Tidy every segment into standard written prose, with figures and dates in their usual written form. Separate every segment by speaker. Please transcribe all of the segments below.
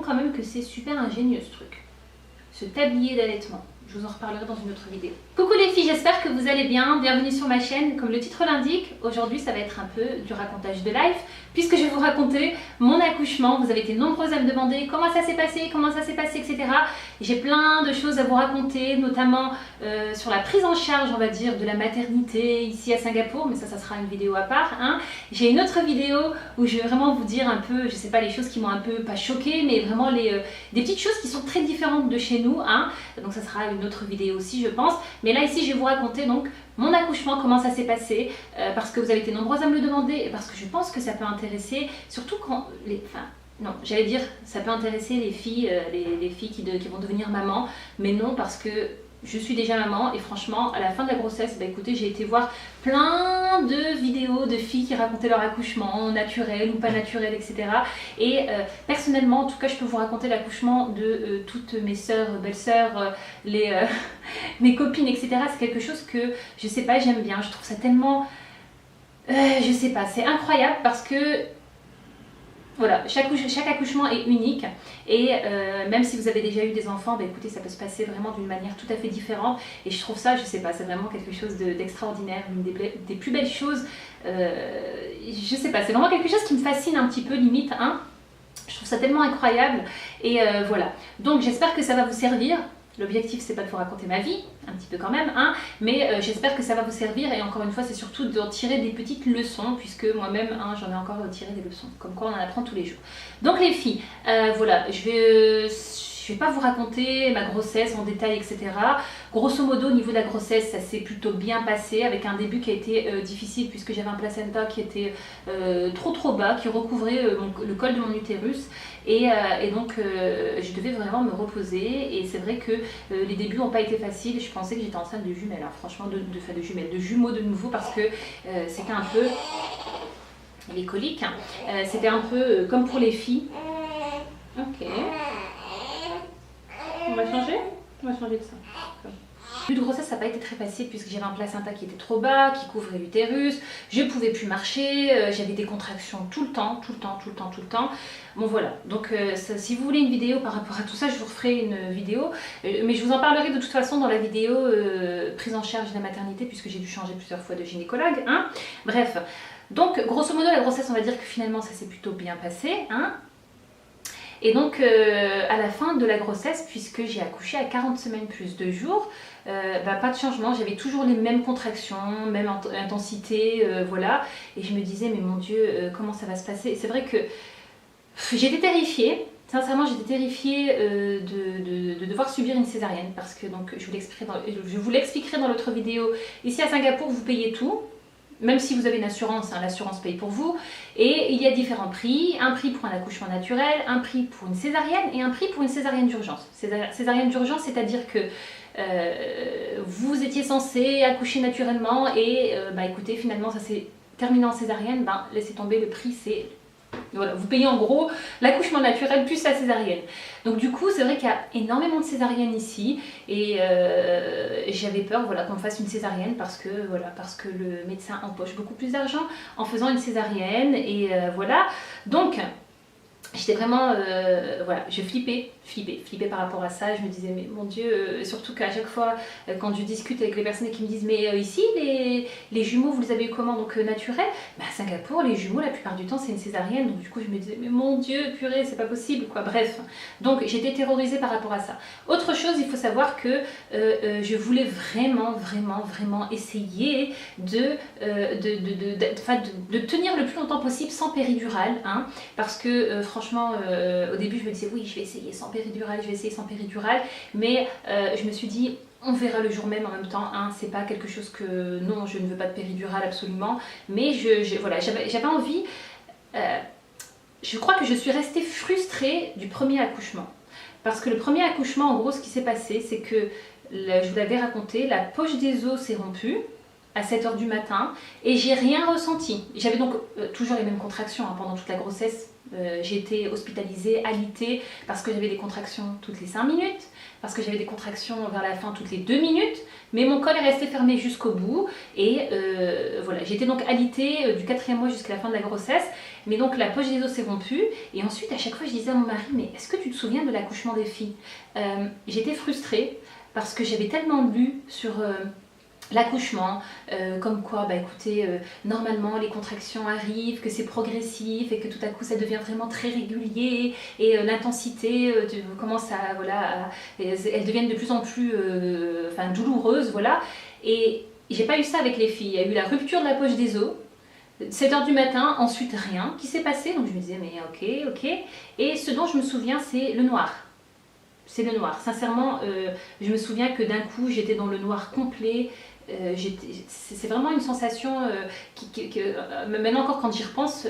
Speaker 1: quand même que c'est super ingénieux ce truc. Ce tablier d'allaitement. Je vous en reparlerai dans une autre vidéo. Coucou les filles, j'espère que vous allez bien. Bienvenue sur ma chaîne. Comme le titre l'indique, aujourd'hui ça va être un peu du racontage de life, puisque je vais vous raconter mon accouchement. Vous avez été nombreuses à me demander comment ça s'est passé, etc. J'ai plein de choses à vous raconter, notamment sur la prise en charge, on va dire, de la maternité ici à Singapour, mais ça sera une vidéo à part. Hein. J'ai une autre vidéo où je vais vraiment vous dire un peu, je sais pas, les choses qui m'ont un peu, pas choquée, mais vraiment des petites choses qui sont très différentes de chez nous. Hein. Donc ça sera une autre vidéo aussi, je pense. Mais là, ici, je vais vous raconter donc mon accouchement, comment ça s'est passé, parce que vous avez été nombreuses à me le demander, et parce que je pense que ça peut intéresser, surtout quand non, j'allais dire, ça peut intéresser les filles, les filles qui vont devenir maman, mais non, parce que je suis déjà maman et franchement, à la fin de la grossesse, bah écoutez, j'ai été voir plein de vidéos de filles qui racontaient leur accouchement, naturel ou pas naturel, etc. Et personnellement, en tout cas, je peux vous raconter l'accouchement de toutes mes sœurs, belles-sœurs, mes copines, etc. C'est quelque chose que, je sais pas, j'aime bien. Je trouve ça tellement... je sais pas, c'est incroyable parce que... Voilà, chaque accouchement est unique et même si vous avez déjà eu des enfants, bah écoutez, ça peut se passer vraiment d'une manière tout à fait différente et je trouve ça, je sais pas, c'est vraiment quelque chose d'extraordinaire, une des plus belles choses, je sais pas, c'est vraiment quelque chose qui me fascine un petit peu limite, hein. Je trouve ça tellement incroyable et voilà, donc j'espère que ça va vous servir. L'objectif, c'est pas de vous raconter ma vie, un petit peu quand même, hein, mais j'espère que ça va vous servir et encore une fois, c'est surtout d'en tirer des petites leçons, puisque moi-même, hein, j'en ai encore tiré des leçons, comme quoi on en apprend tous les jours. Donc les filles, voilà, je vais pas vous raconter ma grossesse en détail, etc. Grosso modo, au niveau de la grossesse, ça s'est plutôt bien passé, avec un début qui a été difficile, puisque j'avais un placenta qui était trop bas, qui recouvrait le col de mon utérus. Et donc je devais vraiment me reposer et c'est vrai que les débuts n'ont pas été faciles. Je pensais que j'étais enceinte de jumelles, hein, franchement de jumeaux de nouveau, parce que c'était un peu les coliques, hein, c'était un peu comme pour les filles. Ok, on va changer de ça. Le début de grossesse, ça n'a pas été très facile puisque j'avais un placenta qui était trop bas, qui couvrait l'utérus, je ne pouvais plus marcher, j'avais des contractions tout le temps. Bon voilà, donc si vous voulez une vidéo par rapport à tout ça, je vous referai une vidéo, mais je vous en parlerai de toute façon dans la vidéo prise en charge de la maternité, puisque j'ai dû changer plusieurs fois de gynécologue. Hein. Bref, donc grosso modo la grossesse, on va dire que finalement ça s'est plutôt bien passé. Hein. Et donc à la fin de la grossesse, puisque j'ai accouché à 40 semaines plus 2 jours, pas de changement, j'avais toujours les mêmes contractions, même intensité, voilà. Et je me disais, mais mon Dieu, comment ça va se passer? C'est vrai que j'étais terrifiée, sincèrement j'étais terrifiée de devoir subir une césarienne, parce que donc, je vous l'expliquerai dans l'autre vidéo. Ici à Singapour, vous payez tout. Même si vous avez une assurance, hein, l'assurance paye pour vous. Et il y a différents prix. Un prix pour un accouchement naturel, un prix pour une césarienne et un prix pour une césarienne d'urgence. Césarienne d'urgence, c'est-à-dire que vous étiez censé accoucher naturellement et écoutez, finalement ça s'est terminé en césarienne, laissez tomber, le prix c'est... Voilà, vous payez en gros l'accouchement naturel plus la césarienne. Donc du coup, c'est vrai qu'il y a énormément de césariennes ici et j'avais peur, voilà, qu'on fasse une césarienne parce que le médecin empoche beaucoup plus d'argent en faisant une césarienne et voilà. Donc j'étais vraiment, voilà, je flippais par rapport à ça. Je me disais, mais mon Dieu, surtout qu'à chaque fois, quand je discute avec les personnes qui me disent, mais ici, les jumeaux, vous les avez eu comment, donc naturel? À Singapour, les jumeaux, la plupart du temps, c'est une césarienne. Donc du coup, je me disais, mais mon Dieu, purée, c'est pas possible, quoi. Bref, donc j'étais terrorisée par rapport à ça. Autre chose, il faut savoir que je voulais vraiment essayer de tenir le plus longtemps possible sans péridurale, hein, parce que franchement, au début, je me disais, oui, je vais essayer sans péridurale, mais je me suis dit, on verra le jour même en même temps, hein, c'est pas quelque chose que, non, je ne veux pas de péridurale absolument, mais voilà, j'avais envie, je crois que je suis restée frustrée du premier accouchement, parce que le premier accouchement, en gros, ce qui s'est passé, c'est que, je vous l'avais raconté, la poche des os s'est rompue à 7 h du matin, et j'ai rien ressenti. J'avais donc toujours les mêmes contractions, hein, pendant toute la grossesse. J'ai été hospitalisée, alitée, parce que j'avais des contractions toutes les 5 minutes, parce que j'avais des contractions vers la fin toutes les 2 minutes, mais mon col est resté fermé jusqu'au bout, et voilà, j'ai été donc alitée du 4e mois jusqu'à la fin de la grossesse, mais donc la poche des os s'est rompue, et ensuite à chaque fois je disais à mon mari, mais est-ce que tu te souviens de l'accouchement des filles? J'étais frustrée, parce que j'avais tellement lu sur l'accouchement, comme quoi, bah écoutez, normalement les contractions arrivent, que c'est progressif et que tout à coup ça devient vraiment très régulier et l'intensité commence à, voilà, elles deviennent de plus en plus enfin, douloureuses, voilà. Et j'ai pas eu ça avec les filles, il y a eu la rupture de la poche des os, 7 h du matin, ensuite rien qui s'est passé, donc je me disais mais ok, et ce dont je me souviens c'est le noir. C'est le noir. Sincèrement, je me souviens que d'un coup, j'étais dans le noir complet. C'est vraiment une sensation maintenant encore quand j'y repense,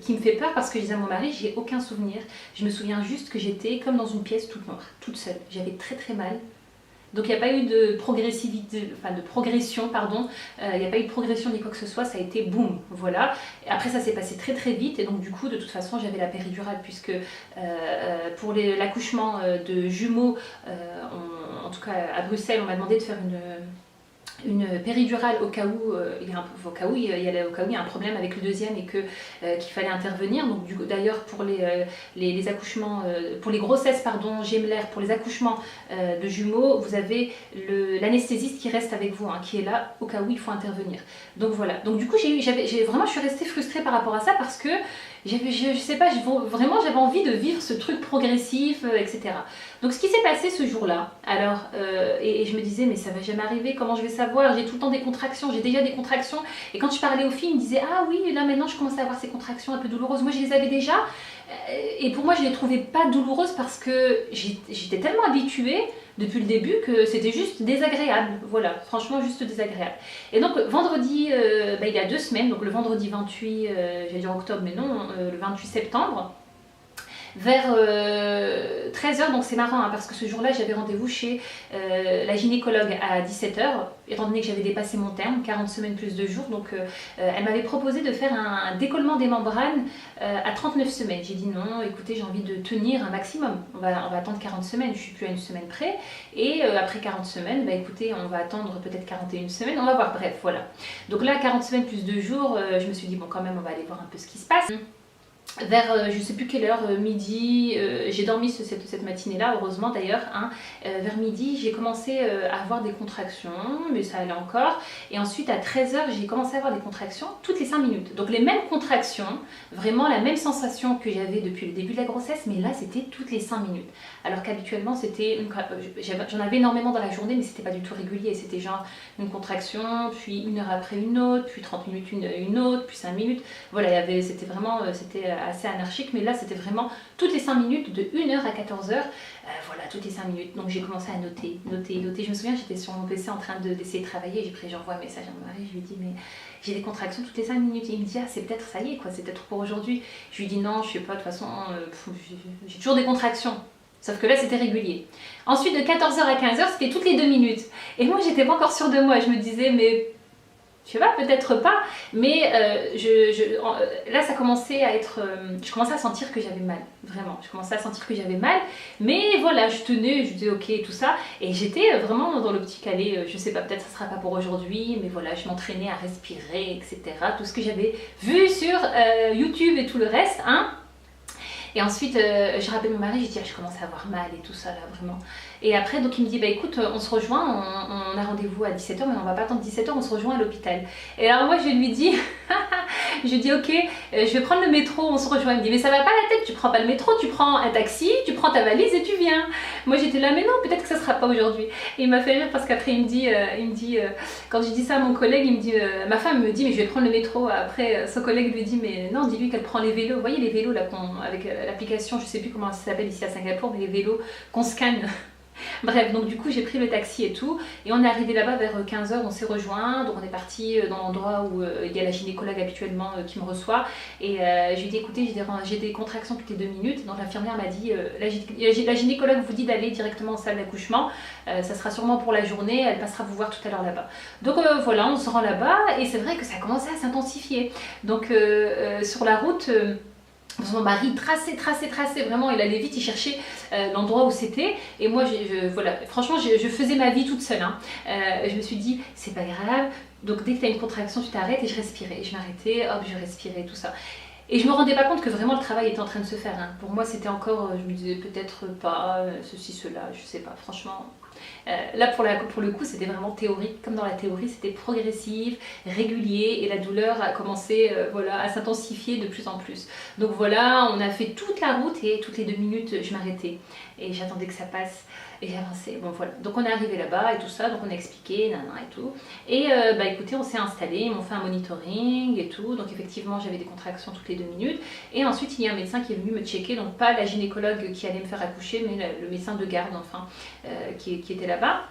Speaker 1: qui me fait peur parce que je disais à mon mari, j'ai aucun souvenir. Je me souviens juste que j'étais comme dans une pièce toute noire, toute seule. J'avais très très mal. Donc il n'y a pas eu de progressivité, enfin de progression, pardon, il n'y a pas eu de progression ni quoi que ce soit, ça a été boum, voilà. Et après ça s'est passé très très vite et donc du coup de toute façon j'avais la péridurale puisque pour l'accouchement de jumeaux, en tout cas à Bruxelles, on m'a demandé de faire une péridurale au cas où il y a un problème avec le deuxième et qu'il fallait intervenir. Donc d'ailleurs pour les accouchements, pour les grossesses pardon, gémellaires, pour les accouchements de jumeaux, vous avez l'anesthésiste qui reste avec vous, hein, qui est là au cas où il faut intervenir. Donc voilà. Donc du coup vraiment je suis restée frustrée par rapport à ça parce que je sais pas, vraiment j'avais envie de vivre ce truc progressif, etc. Donc ce qui s'est passé ce jour-là, alors, et je me disais mais ça va jamais arriver, comment je vais savoir, j'ai tout le temps des contractions, j'ai déjà des contractions, et quand je parlais aux filles, ils me disaient ah oui, là maintenant je commence à avoir ces contractions un peu douloureuses, moi je les avais déjà, et pour moi je les trouvais pas douloureuses parce que j'étais tellement habituée depuis le début que c'était juste désagréable, voilà, franchement juste désagréable. Et donc vendredi, il y a 2 semaines, donc le vendredi 28, j'allais dire octobre mais non, le 28 septembre, vers 13 h, donc c'est marrant hein, parce que ce jour-là j'avais rendez-vous chez la gynécologue à 17 h, étant donné que j'avais dépassé mon terme, 40 semaines plus 2 jours, donc elle m'avait proposé de faire un décollement des membranes à 39 semaines. J'ai dit non, écoutez, j'ai envie de tenir un maximum, on va attendre 40 semaines, je suis plus à 1 semaine près, et après 40 semaines, bah écoutez, on va attendre peut-être 41 semaines, on va voir, bref, voilà. Donc là, 40 semaines plus 2 jours, je me suis dit bon quand même on va aller voir un peu ce qui se passe. Vers je sais plus quelle heure, midi, j'ai dormi cette matinée-là, heureusement d'ailleurs, hein, vers midi j'ai commencé à avoir des contractions, mais ça allait encore, et ensuite à 13 h j'ai commencé à avoir des contractions toutes les 5 minutes, donc les mêmes contractions, vraiment la même sensation que j'avais depuis le début de la grossesse, mais là c'était toutes les 5 minutes, alors qu'habituellement c'était, j'en avais énormément dans la journée, mais c'était pas du tout régulier, c'était genre une contraction, puis 1 heure après une autre, puis 30 minutes une autre, puis 5 minutes, voilà, c'était vraiment, c'était assez anarchique, mais là c'était vraiment toutes les 5 minutes de 1 h à 14 h, voilà, toutes les 5 minutes. Donc j'ai commencé à noter. Je me souviens, j'étais sur mon PC en train d'essayer de travailler, j'envoie un message à mon mari, je lui dis mais j'ai des contractions toutes les 5 minutes. Et il me dit ah c'est peut-être ça y est quoi, c'est peut-être pour aujourd'hui. Je lui dis non, je sais pas, de toute façon j'ai toujours des contractions. Sauf que là c'était régulier. Ensuite de 14 h à 15 h c'était toutes les 2 minutes. Et moi j'étais pas encore sûre de moi, je me disais mais je sais pas, peut-être pas, mais là ça commençait à être, je commençais à sentir que j'avais mal, vraiment, je commençais à sentir que j'avais mal, mais voilà, je tenais, je disais ok, tout ça, et j'étais vraiment dans l'optique, allez, je sais pas, peut-être ça sera pas pour aujourd'hui, mais voilà, je m'entraînais à respirer, etc., tout ce que j'avais vu sur YouTube et tout le reste, hein. Et ensuite, je rappelle mon mari, je dis, ah, je commence à avoir mal et tout ça, là, vraiment. Et après, donc il me dit, bah écoute, on se rejoint, on a rendez-vous à 17 h, mais on va pas attendre 17 h, on se rejoint à l'hôpital. Et alors moi, je lui dis, je lui dis, ok, je vais prendre le métro, on se rejoint. Il me dit, mais ça va pas la tête, tu prends pas le métro, tu prends un taxi, tu prends ta valise et tu viens. Moi, j'étais là, mais non, peut-être que ça sera pas aujourd'hui. Et il m'a fait rire parce qu'après, il me dit, quand je dis ça à mon collègue, il me dit, ma femme me dit, mais je vais prendre le métro. Après, son collègue lui dit, mais non, dis-lui qu'elle prend les vélos. Vous voyez les vélos là, avec l'application, je sais plus comment ça s'appelle ici à Singapour, mais les vélos qu'on scanne. Bref, donc du coup j'ai pris le taxi et tout, et on est arrivé là-bas vers 15 h, on s'est rejoint, donc on est parti dans l'endroit où il y a la gynécologue habituellement qui me reçoit, et je lui ai dit écoutez, j'ai des contractions toutes les 2 minutes, donc l'infirmière m'a dit, la gynécologue vous dit d'aller directement en salle d'accouchement, ça sera sûrement pour la journée, elle passera vous voir tout à l'heure là-bas. Donc voilà, on se rend là-bas, et c'est vrai que ça a commencé à s'intensifier, donc sur la route... Mon mari traçait, vraiment, il allait vite, il cherchait l'endroit où c'était. Et moi, voilà, franchement, je faisais ma vie toute seule. Hein. Je me suis dit, c'est pas grave. Donc dès que tu as une contraction, tu t'arrêtes et je respirais. Et je m'arrêtais, hop, je respirais, tout ça. Et je me rendais pas compte que vraiment le travail était en train de se faire. Hein. Pour moi, c'était encore, je me disais peut-être pas ceci, cela, je sais pas, franchement. Là, pour le coup, c'était vraiment théorique. Comme dans la théorie, c'était progressif, régulier, et la douleur a commencé voilà, à s'intensifier de plus en plus. Donc voilà, on a fait toute la route et toutes les 2 minutes, je m'arrêtais. Et j'attendais que ça passe. Et j'avançais. Bon voilà. Donc on est arrivé là-bas et tout ça, donc on a expliqué, nanana et tout. Et bah écoutez, on s'est installé, ils m'ont fait un monitoring et tout. Donc effectivement, j'avais des contractions toutes les 2 minutes. Et ensuite, il y a un médecin qui est venu me checker, donc pas la gynécologue qui allait me faire accoucher, mais le médecin de garde, enfin, qui était là-bas.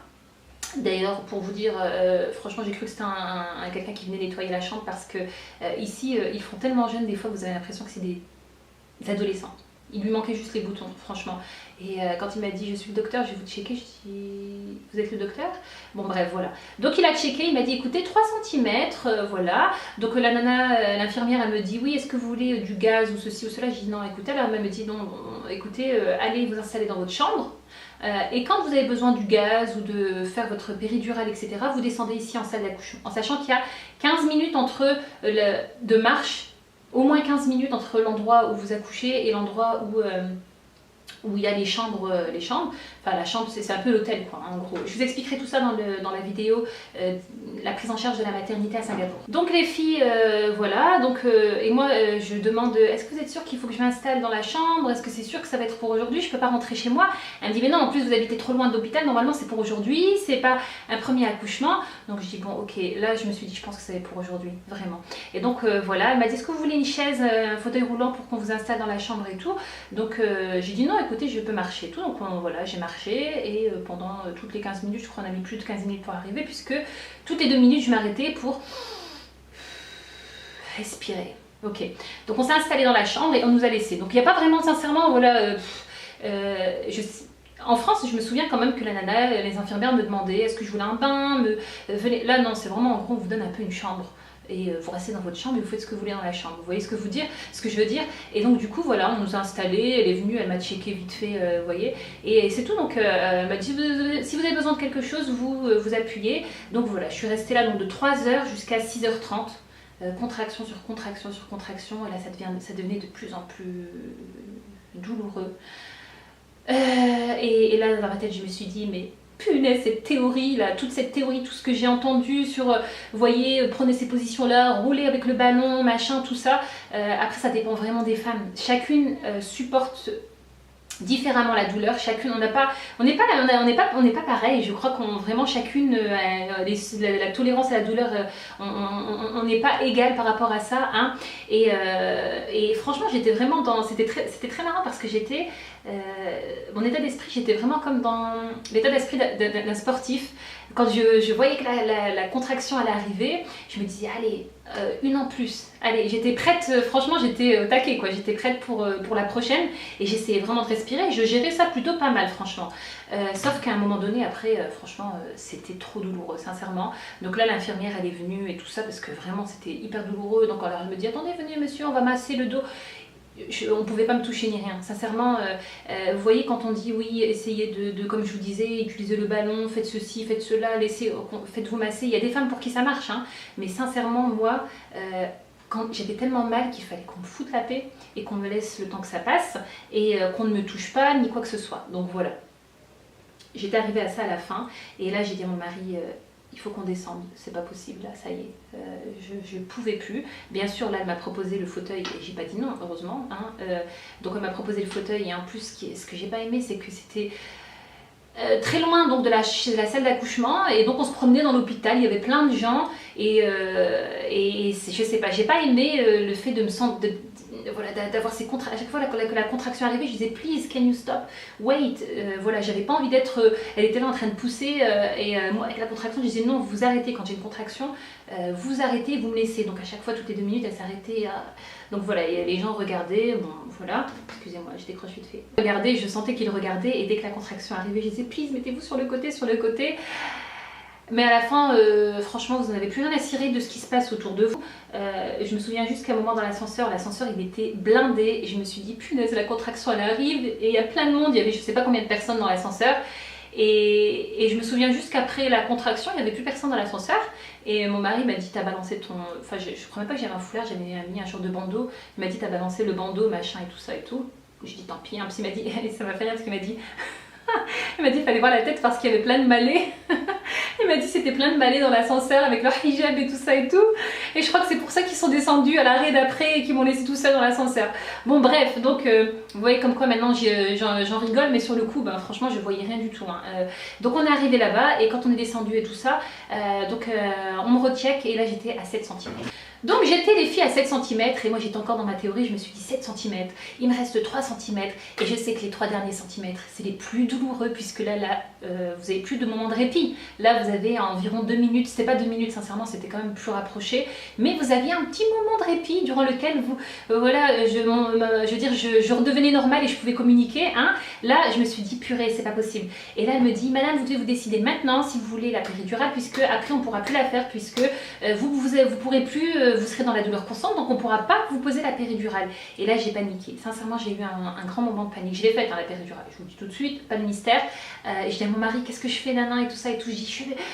Speaker 1: D'ailleurs, pour vous dire, franchement, j'ai cru que c'était quelqu'un qui venait nettoyer la chambre parce que ici, ils font tellement jeunes, des fois, vous avez l'impression que c'est des adolescents. Il lui manquait juste les boutons, franchement. Et quand il m'a dit, je suis le docteur, je vais vous checker, je dis, vous êtes le docteur? Bon bref, voilà. Donc il a checké, il m'a dit, écoutez, 3 cm, voilà. Donc la nana, l'infirmière, elle me dit, oui, est-ce que vous voulez du gaz ou ceci ou cela? Je dis, non, écoutez, alors elle me dit, non, écoutez, allez vous installer dans votre chambre. Et quand vous avez besoin du gaz ou de faire votre péridurale, etc., vous descendez ici en salle d'accouchement. En sachant qu'il y a 15 minutes de marche, au moins 15 minutes entre l'endroit où vous accouchez et l'endroit où il y a les chambres. Enfin, la chambre, c'est un peu l'hôtel, quoi, en gros. Je vous expliquerai tout ça dans la vidéo, la prise en charge de la maternité à Singapour. Donc les filles, voilà, donc, et moi, je demande, est-ce que vous êtes sûre qu'il faut que je m'installe dans la chambre? Est-ce que c'est sûr que ça va être pour aujourd'hui? Je peux pas rentrer chez moi? Elle me dit, mais non, en plus, vous habitez trop loin de l'hôpital, normalement, c'est pour aujourd'hui, c'est pas un premier accouchement. Donc je dis, bon, ok, là, je me suis dit, je pense que ça va être pour aujourd'hui, vraiment. Et donc, voilà, elle m'a dit, est-ce que vous voulez une chaise, un fauteuil roulant pour qu'on vous installe dans la chambre et tout? Donc, j'ai dit, non, écoutez, je peux marcher et tout. Donc, voilà, j'ai marché et pendant toutes les 15 minutes, je crois qu'on a mis plus de 15 minutes pour arriver, puisque toutes les 2 minutes, je m'arrêtais pour respirer. Ok, donc on s'est installé dans la chambre et on nous a laissé. Donc il n'y a pas vraiment, sincèrement, voilà, en France, je me souviens quand même que la nana, les infirmières me demandaient est-ce que je voulais un bain, venez. Là non, c'est vraiment, en gros, on vous donne un peu une chambre. Et vous restez dans votre chambre et vous faites ce que vous voulez dans la chambre. Vous voyez ce que je veux dire? Et donc du coup, voilà, on nous a installés, elle est venue, elle m'a checké vite fait, vous voyez. Et c'est tout, donc elle m'a dit, si vous avez besoin de quelque chose, vous appuyez. Donc voilà, je suis restée là donc, de 3h jusqu'à 6h30. Contraction sur contraction sur contraction, et là ça devenait de plus en plus douloureux. Et là dans ma tête je me suis dit, mais punaise, cette théorie là, toute cette théorie, tout ce que j'ai entendu sur, vous voyez, prenez ces positions là, roulez avec le ballon, machin, tout ça, après ça dépend vraiment des femmes, chacune supporte différemment la douleur, chacune, on n'est pas pareil, je crois qu'on vraiment chacune, la tolérance à la douleur, on n'est pas égal par rapport à ça, hein. Et franchement j'étais vraiment c'était très marrant parce que mon état d'esprit, j'étais vraiment comme dans l'état d'esprit d'un sportif. Quand je voyais que la contraction allait arriver, je me disais allez, une en plus, allez, j'étais prête, franchement j'étais au taquet quoi, j'étais prête pour la prochaine et j'essayais vraiment de respirer, je gérais ça plutôt pas mal franchement, sauf qu'à un moment donné après, franchement c'était trop douloureux sincèrement. Donc là l'infirmière elle est venue et tout ça parce que vraiment c'était hyper douloureux, donc alors elle me dit attendez venez monsieur, on va masser le dos. On ne pouvait pas me toucher ni rien, sincèrement. Vous voyez quand on dit oui, essayez de, comme je vous disais, utiliser le ballon, faites ceci, faites cela, faites-vous masser. Il y a des femmes pour qui ça marche, hein, mais sincèrement moi, quand j'avais tellement mal qu'il fallait qu'on me foute la paix et qu'on me laisse le temps que ça passe et qu'on ne me touche pas ni quoi que ce soit. Donc voilà, j'étais arrivée à ça à la fin et là j'ai dit à mon mari il faut qu'on descende, c'est pas possible là, ça y est, je pouvais plus. Bien sûr là elle m'a proposé le fauteuil et j'ai pas dit non, heureusement, hein. Donc elle m'a proposé le fauteuil et en plus ce que j'ai pas aimé c'est que c'était très loin donc de la salle d'accouchement et donc on se promenait dans l'hôpital, il y avait plein de gens et je sais pas, j'ai pas aimé le fait de me sentir, voilà, d'avoir ces contractions. À chaque fois que la contraction arrivait, je disais please can you stop, wait, voilà, j'avais pas envie d'être, elle était là en train de pousser et moi avec la contraction je disais non, vous arrêtez quand j'ai une contraction, vous arrêtez, vous me laissez. Donc à chaque fois toutes les 2 minutes elle s'arrêtait, donc voilà, et les gens regardaient, bon voilà, excusez-moi, je décroche vite fait. Regardez, je sentais qu'ils regardaient et dès que la contraction arrivait, je disais please mettez-vous sur le côté, sur le côté. Mais à la fin, franchement, vous n'avez plus rien à cirer de ce qui se passe autour de vous. Je me souviens juste qu'à un moment dans l'ascenseur il était blindé. Et je me suis dit, punaise, la contraction elle arrive. Et il y a plein de monde, il y avait je sais pas combien de personnes dans l'ascenseur. Et je me souviens juste qu'après la contraction, il n'y avait plus personne dans l'ascenseur. Et mon mari m'a dit, t'as balancé ton... Enfin, je ne crois même pas que j'avais un foulard, j'avais mis un genre de bandeau. Il m'a dit, t'as balancé le bandeau, machin et tout ça et tout. Je dis, tant pis. En plus, il m'a dit, et ça m'a fait rire parce qu'il m'a dit... Il m'a dit, il fallait voir la tête parce qu'il y avait plein de malais. Il m'a dit c'était plein de malais dans l'ascenseur avec leur hijab et tout ça et tout. Et je crois que c'est pour ça qu'ils sont descendus à l'arrêt d'après et qu'ils m'ont laissé tout seul dans l'ascenseur. Bon bref, donc vous voyez comme quoi maintenant j'en rigole, mais sur le coup, ben, franchement je voyais rien du tout. Hein. Donc on est arrivé là-bas et quand on est descendu et tout ça, on me recheck et là j'étais à 7 cm. Donc j'étais les filles à 7 cm et moi j'étais encore dans ma théorie, je me suis dit 7 cm, il me reste 3 cm et je sais que les 3 derniers centimètres c'est les plus douloureux puisque là vous avez plus de moments de répit. Là vous avez environ 2 minutes, c'était pas 2 minutes sincèrement, c'était quand même plus rapproché, mais vous aviez un petit moment de répit durant lequel vous, voilà, je veux dire, je redevenais normale et je pouvais communiquer. Hein. Là je me suis dit purée c'est pas possible. Et là elle me dit madame vous devez vous décider maintenant si vous voulez la péridurale puisque après on pourra plus la faire puisque vous pourrez plus... vous serez dans la douleur constante, donc on ne pourra pas vous poser la péridurale. Et là, j'ai paniqué. Sincèrement, j'ai eu un grand moment de panique. Je l'ai faite, hein, la péridurale, je vous le dis tout de suite, pas de mystère. Et je dis à mon mari, qu'est-ce que je fais, nanan, et tout ça, et tout. Je dis,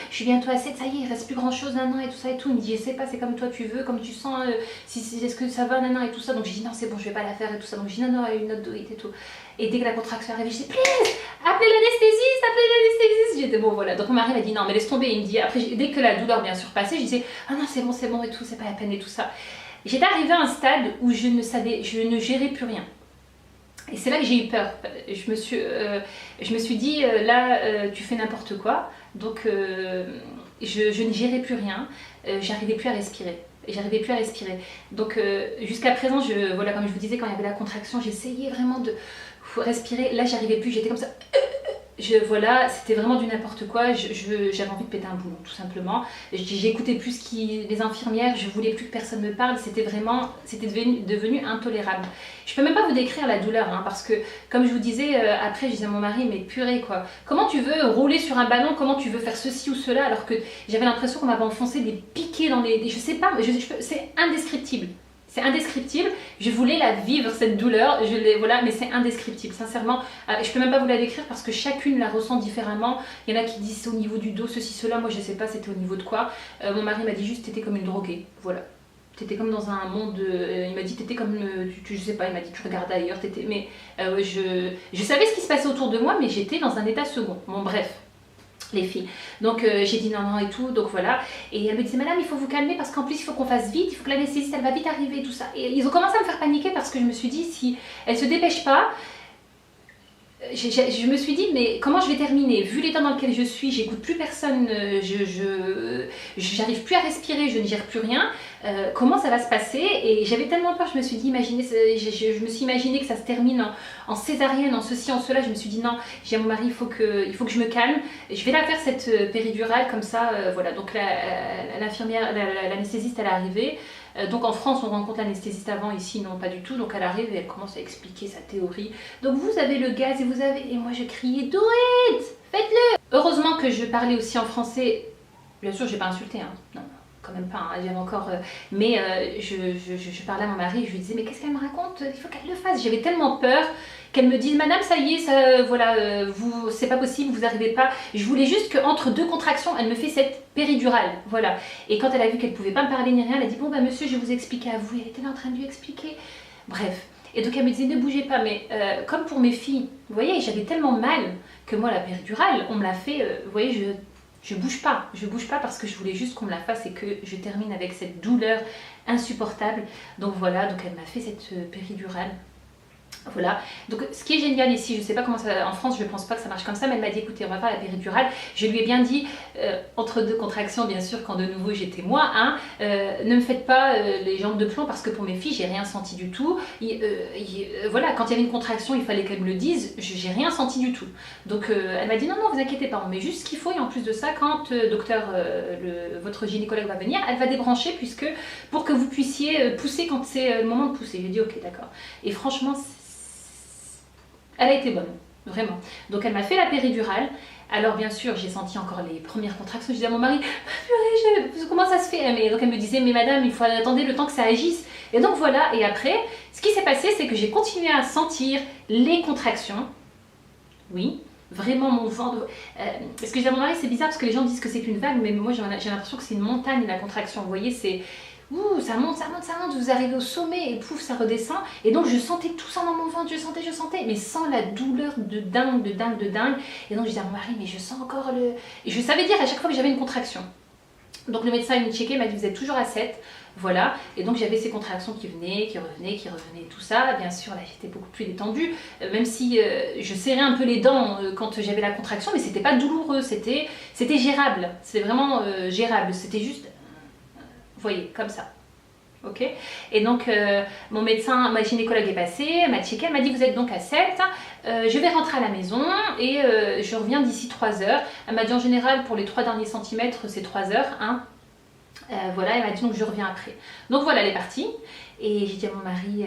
Speaker 1: je suis bientôt à 7, ça y est, il reste plus grand-chose, nanan, et tout ça, et tout. Il me dit, je sais pas, c'est comme toi tu veux, comme tu sens, est-ce que ça va, nanan, et tout ça. Donc j'ai dit, non, c'est bon, je vais pas la faire, et tout ça. Donc j'ai dit, non, une note et tout. Et dès que la contraction arrive, je dis, please, appelez l'anesthésiste, appelez l'anesthésiste. J'étais bon, voilà. Donc mon mari m'a dit, non, mais laisse tomber. Il me dit, après, dès que la douleur bien sûr passait, je disais, ah non, c'est bon, et tout, c'est pas la peine, et tout ça. J'étais arrivée à un stade où je ne gérais plus rien. Et c'est là que j'ai eu peur. Je me suis dit, là, tu fais n'importe quoi. Donc, je ne gérais plus rien. J'arrivais plus à respirer. Donc, jusqu'à présent, voilà, comme je vous disais, quand il y avait la contraction, j'essayais vraiment de respirer. Là, j'arrivais plus. J'étais comme ça. Voilà, c'était vraiment du n'importe quoi, j'avais envie de péter un boulon, tout simplement. J'écoutais plus les infirmières, je voulais plus que personne me parle, c'était devenu intolérable. Je peux même pas vous décrire la douleur, hein, parce que, comme je vous disais, après je disais à mon mari, mais purée quoi, comment tu veux rouler sur un ballon, comment tu veux faire ceci ou cela, alors que j'avais l'impression qu'on m'avait enfoncé des piquets dans les... Je sais pas, c'est indescriptible. C'est indescriptible, je voulais la vivre cette douleur, voilà, mais c'est indescriptible, sincèrement, je peux même pas vous la décrire parce que chacune la ressent différemment. Il y en a qui disent c'est au niveau du dos, ceci, cela, moi je sais pas c'était au niveau de quoi. Mon mari m'a dit juste t'étais comme une droguée, voilà. T'étais comme dans un monde, il m'a dit t'étais comme, je sais pas, il m'a dit tu regardais ailleurs, mais je savais ce qui se passait autour de moi, mais j'étais dans un état second, bon bref. Les filles. Donc j'ai dit non et tout, donc voilà. Et elle me disait madame il faut vous calmer parce qu'en plus il faut qu'on fasse vite, il faut que l'anesthésiste elle va vite arriver, tout ça. Et ils ont commencé à me faire paniquer parce que je me suis dit si elle se dépêche pas, je me suis dit mais comment je vais terminer vu l'état dans lequel je suis, j'écoute plus personne, j'arrive plus à respirer, je ne gère plus rien, comment ça va se passer. Et j'avais tellement peur, je me suis dit je me suis imaginé que ça se termine en césarienne, en ceci, en cela. Je me suis dit non, j'ai à mon mari, il faut que je me calme, je vais la faire cette péridurale comme ça, voilà. Donc l'infirmière, l'anesthésiste elle est arrivée. Donc en France on rencontre l'anesthésiste avant, ici non pas du tout, donc elle arrive et elle commence à expliquer sa théorie. Donc vous avez le gaz et moi je criais do it, faites-le. Heureusement que je parlais aussi en français, bien sûr j'ai pas insulté, hein. Non quand même pas, hein. J'avais encore... mais je parlais à mon mari, je lui disais mais qu'est-ce qu'elle me raconte, il faut qu'elle le fasse. J'avais tellement peur qu'elle me dise madame ça y est, ça, voilà, c'est pas possible, vous arrivez pas. Je voulais juste qu'entre deux contractions elle me fait cette péridurale, voilà. Et quand elle a vu qu'elle pouvait pas me parler ni rien, elle a dit bon bah monsieur je vais vous expliquer à vous. Et elle était là en train de lui expliquer, bref. Et donc elle me disait ne bougez pas, mais comme pour mes filles, vous voyez j'avais tellement mal que moi la péridurale on me l'a fait, vous voyez je bouge pas parce que je voulais juste qu'on me la fasse et que je termine avec cette douleur insupportable. Donc voilà, donc elle m'a fait cette péridurale. Voilà, donc ce qui est génial ici, je sais pas comment ça, en France je pense pas que ça marche comme ça, mais elle m'a dit écoutez on va faire la péridurale. Je lui ai bien dit, entre deux contractions bien sûr, quand de nouveau j'étais moi, hein, ne me faites pas les jambes de plomb parce que pour mes filles j'ai rien senti du tout. Voilà, quand il y avait une contraction il fallait qu'elle me le dise, j'ai rien senti du tout. Donc elle m'a dit non vous inquiétez pas, on met juste ce qu'il faut et en plus de ça quand votre gynécologue va venir, elle va débrancher pour que vous puissiez pousser quand c'est le moment de pousser. J'ai dit ok d'accord. Et franchement elle a été bonne. vraiment. Donc elle m'a fait la péridurale. Alors bien sûr, j'ai senti encore les premières contractions. Je disais à mon mari, purée, comment ça se fait? Et donc elle me disait, mais madame, il faut attendre le temps que ça agisse. Et donc voilà, et après, ce qui s'est passé, c'est que j'ai continué à sentir les contractions. Oui, vraiment mon ventre. Parce que je disais à mon mari, c'est bizarre parce que les gens disent que c'est une vague, mais moi j'ai l'impression que c'est une montagne la contraction. Vous voyez, c'est... Ouh, ça monte, ça monte, ça monte, vous arrivez au sommet et pouf, ça redescend. Et donc je sentais tout ça dans mon ventre, je sentais, mais sans la douleur de dingue. Et donc je disais à mon mari, mais je sens encore le... Et je savais dire à chaque fois que j'avais une contraction. Donc le médecin il me checkait, il m'a dit vous êtes toujours à 7. Voilà, et donc j'avais ces contractions qui revenaient, tout ça. Bien sûr, là j'étais beaucoup plus détendue, même si je serrais un peu les dents quand j'avais la contraction, mais c'était pas douloureux, c'était gérable. C'était vraiment gérable, c'était juste... Vous voyez, comme ça. Ok. Et donc, mon médecin, ma gynécologue est passée, elle m'a checké, elle m'a dit vous êtes donc à 7, je vais rentrer à la maison et je reviens d'ici 3 heures. Elle m'a dit en général, pour les 3 derniers centimètres, c'est 3 heures. Hein. Voilà, elle m'a dit donc je reviens après. Donc voilà, elle est partie. Et j'ai dit à mon mari,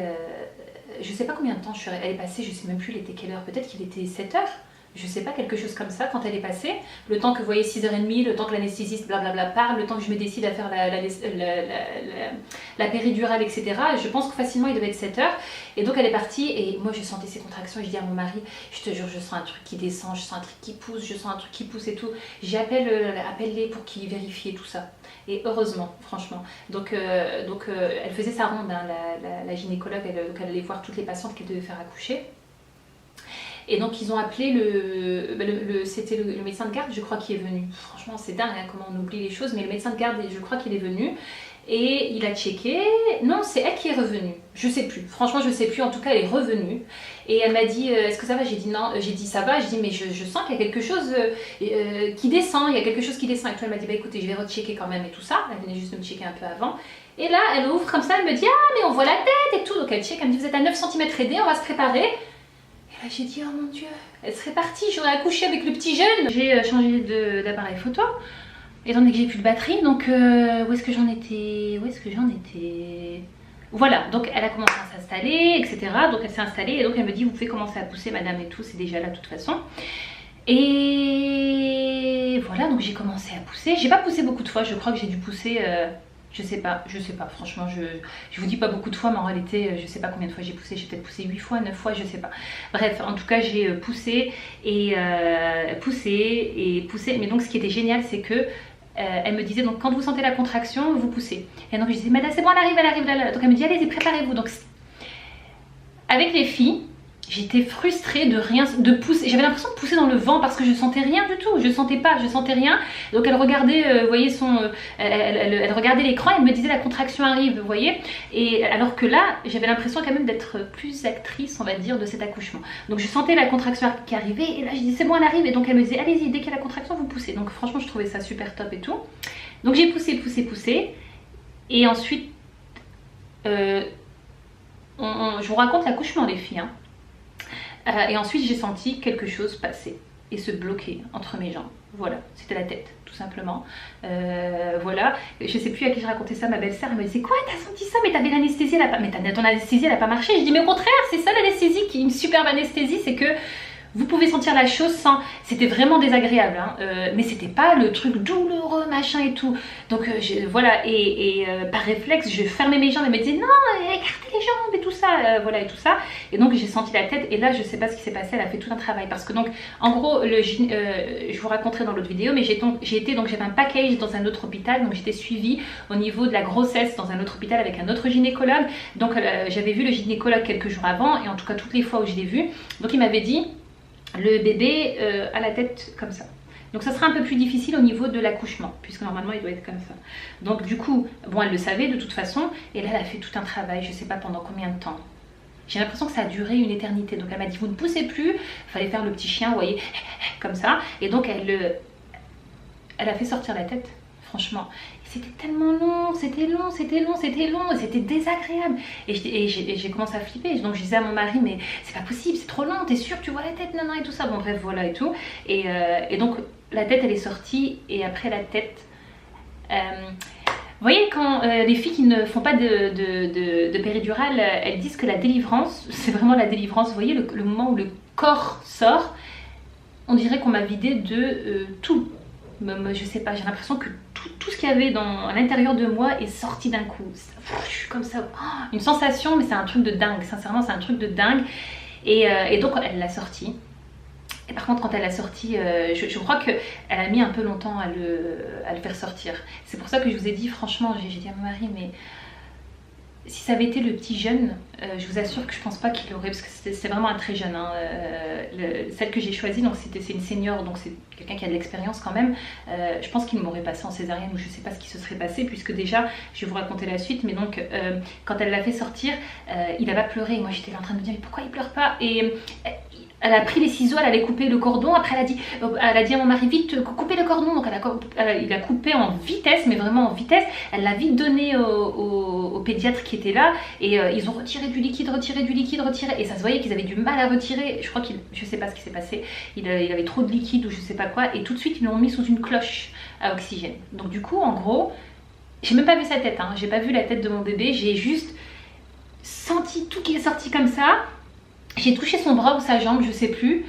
Speaker 1: je sais pas combien de temps elle est passée, je sais même plus, il était quelle heure, peut-être qu'il était 7 heures. Je sais pas, quelque chose comme ça, quand elle est passée, le temps que vous voyez 6h30, le temps que l'anesthésiste blablabla parle, le temps que je me décide à faire la péridurale, etc. Je pense que facilement il devait être 7h. Et donc elle est partie et moi je sentais ces contractions et je dis à mon mari, je te jure, je sens un truc qui descend, je sens un truc qui pousse, je sens un truc qui pousse et tout. Appelle-les pour qu'ils vérifient tout ça. Et heureusement, franchement. Donc elle faisait sa ronde, hein, la gynécologue, elle allait voir toutes les patientes qu'elle devait faire accoucher. Et donc ils ont appelé c'était le médecin de garde, je crois, qui est venu. Franchement, c'est dingue hein, comment on oublie les choses, mais le médecin de garde, je crois qu'il est venu. Et il a checké. Non, c'est elle qui est revenue. Je sais plus. Franchement, je sais plus. En tout cas, elle est revenue. Et elle m'a dit, est-ce que ça va? J'ai dit non. J'ai dit ça va. Je dis mais je sens qu'il y a quelque chose qui descend. Il y a quelque chose qui descend. Et toi, elle m'a dit bah écoutez, je vais rechecker quand même et tout ça. Elle venait juste de me checker un peu avant. Et là, elle ouvre comme ça. Elle me dit ah mais on voit la tête et tout. Donc elle check. Elle me dit vous êtes à 9 cm aidé. On va se préparer. Et là, j'ai dit oh mon Dieu. Elle serait partie. J'aurais accouché avec le petit jeune. J'ai changé d'appareil photo. Étant donné que j'ai plus de batterie, donc où est-ce que j'en étais? Voilà, donc elle a commencé à s'installer, etc. Donc elle s'est installée et donc elle me dit vous pouvez commencer à pousser madame et tout, c'est déjà là de toute façon. Et voilà, donc j'ai commencé à pousser. J'ai pas poussé beaucoup de fois, je crois que j'ai dû pousser, je sais pas, franchement, je vous dis pas beaucoup de fois, mais en réalité, je sais pas combien de fois j'ai poussé, j'ai peut-être poussé 8 fois, 9 fois, je sais pas. Bref, en tout cas, j'ai poussé, mais donc ce qui était génial, c'est que elle me disait donc quand vous sentez la contraction vous poussez et donc je disais madame c'est bon elle arrive là. Donc elle me dit allez-y préparez-vous. Donc avec les filles j'étais frustrée de pousser, j'avais l'impression de pousser dans le vent parce que je sentais rien du tout, je sentais rien. Donc elle regardait, vous voyez elle regardait l'écran et elle me disait la contraction arrive, vous voyez. Et alors que là j'avais l'impression quand même d'être plus actrice on va dire de cet accouchement. Donc je sentais la contraction qui arrivait et là je disais c'est bon elle arrive et donc elle me disait allez-y dès qu'il y a la contraction vous poussez. Donc franchement je trouvais ça super top et tout. Donc j'ai poussé et ensuite je vous raconte l'accouchement les filles hein. Et ensuite j'ai senti quelque chose passer et se bloquer entre mes jambes. Voilà, c'était la tête tout simplement. Voilà, je sais plus à qui je racontais ça, ma belle-sœur elle me disait quoi t'as senti ça mais t'avais l'anesthésie elle a pas... Mais ton anesthésie elle a pas marché. Je dis mais au contraire c'est ça l'anesthésie qui est une superbe anesthésie, c'est que vous pouvez sentir la chose sans... C'était vraiment désagréable, hein, mais c'était pas le truc douloureux, machin et tout. Donc voilà, et par réflexe, je fermais mes jambes et me disais non, écartez les jambes et tout ça, voilà et tout ça. Et donc j'ai senti la tête et là je sais pas ce qui s'est passé, elle a fait tout un travail. Parce que donc, en gros, je vous raconterai dans l'autre vidéo, mais j'avais un package dans un autre hôpital, donc j'étais suivie au niveau de la grossesse dans un autre hôpital avec un autre gynécologue. Donc j'avais vu le gynécologue quelques jours avant, et en tout cas toutes les fois où je l'ai vu, donc il m'avait dit... Le bébé a la tête comme ça. Donc ça sera un peu plus difficile au niveau de l'accouchement, puisque normalement il doit être comme ça. Donc du coup, bon elle le savait de toute façon, et là elle a fait tout un travail, je sais pas pendant combien de temps. J'ai l'impression que ça a duré une éternité. Donc elle m'a dit vous ne poussez plus, il fallait faire le petit chien, vous voyez, comme ça. Et donc elle a fait sortir la tête, franchement. C'était tellement long, c'était désagréable. Et j'ai commencé à flipper. Donc je disais à mon mari, mais c'est pas possible, c'est trop long, t'es sûr, tu vois la tête, non, et tout ça. Bon, bref, voilà et tout. Et donc la tête, elle est sortie. Et après la tête. Vous voyez, quand les filles qui ne font pas de péridurale, elles disent que la délivrance, c'est vraiment la délivrance. Vous voyez le moment où le corps sort, on dirait qu'on m'a vidé de tout. Je sais pas, j'ai l'impression que tout ce qu'il y avait à l'intérieur de moi est sorti d'un coup. Je suis comme ça, une sensation, mais c'est un truc de dingue, sincèrement c'est un truc de dingue. Et donc elle l'a sorti. Et par contre quand elle l'a sorti, je crois qu'elle a mis un peu longtemps à le faire sortir. C'est pour ça que je vous ai dit, franchement, j'ai dit à mon mari, mais si ça avait été le petit jeune, je vous assure que je pense pas qu'il aurait, parce que c'est vraiment un très jeune, hein, celle que j'ai choisie, donc c'est une senior, donc c'est quelqu'un qui a de l'expérience quand même. Je pense qu'il ne m'aurait passé en césarienne, ou je sais pas ce qui se serait passé, puisque déjà, je vais vous raconter la suite, mais donc quand elle l'a fait sortir, il a pas pleuré, moi j'étais là en train de me dire mais pourquoi il pleure pas, et elle a pris les ciseaux, elle avait coupé le cordon, après elle a dit à mon mari vite coupez le cordon, donc il a coupé en vitesse, mais vraiment en vitesse, elle l'a vite donné au pédiatre qui était là, et ils ont retiré du liquide, et ça se voyait qu'ils avaient du mal à retirer, je crois je sais pas ce qui s'est passé, il avait trop de liquide ou je sais pas quoi, et tout de suite ils l'ont mis sous une cloche à oxygène. Donc du coup en gros, j'ai même pas vu sa tête, hein, j'ai pas vu la tête de mon bébé, j'ai juste senti tout qui est sorti comme ça. J'ai touché son bras ou sa jambe, je sais plus.